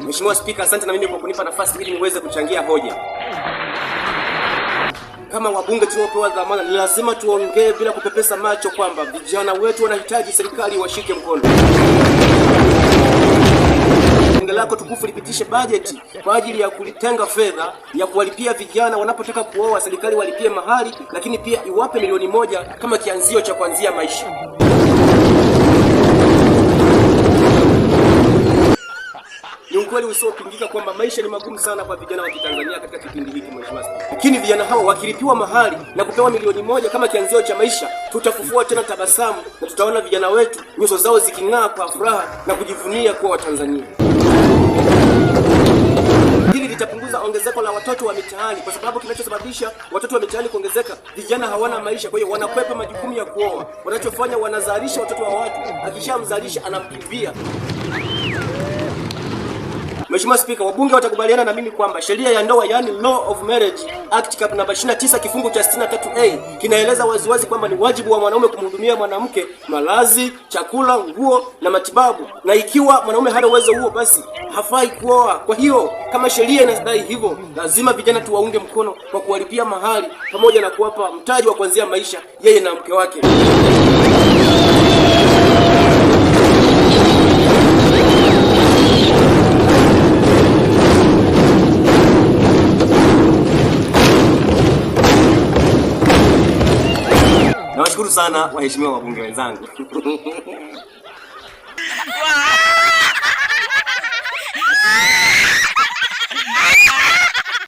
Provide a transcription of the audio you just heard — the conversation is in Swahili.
Mheshimiwa Spika, asante na mimi kwa kunipa nafasi ili niweze kuchangia hoja. Kama wabunge tuliopewa dhamana, ni lazima tuongee bila kupepesa macho kwamba vijana wetu wanahitaji serikali washike mkono. Bunge lako tukufu lipitishe bajeti kwa ajili ya kulitenga fedha ya kuwalipia vijana wanapotaka kuoa, serikali walipie mahali, lakini pia iwape milioni 1 kama kianzio cha kuanzia maisha. Ni ukweli usiopingika kwamba maisha ni magumu sana kwa vijana wa Kitanzania katika kipindi hiki, Mheshimiwa Spika. Lakini vijana hao wakilipiwa mahali na kupewa milioni 1 kama kianzio cha maisha, tutafufua tena tabasamu na tutaona vijana wetu nyuso zao ziking'aa kwa furaha na kujivunia kuwa Watanzania. Hili litapunguza ongezeko la watoto wa mitaani, kwa sababu kinachosababisha watoto wa mitaani kuongezeka, vijana hawana maisha, kwa hiyo wanakwepa majukumu ya kuoa. Wanachofanya, wanazalisha watoto wa watu, akishamzalisha anamkimbia. Mheshimiwa Spika, wabunge watakubaliana na mimi kwamba sheria ya ndoa, yani Law of Marriage Act namba 29 kifungu cha 63A kinaeleza waziwazi kwamba ni wajibu wa mwanaume kumhudumia mwanamke malazi, chakula, nguo na matibabu, na ikiwa mwanaume hana uwezo huo, basi hafai kuoa. Kwa hiyo kama sheria inadai hivyo, lazima vijana tuwaunge mkono kwa kuwalipia mahali pamoja na kuwapa mtaji wa kuanzia maisha yeye na mke wake. Nawashukuru sana waheshimiwa wabunge wenzangu.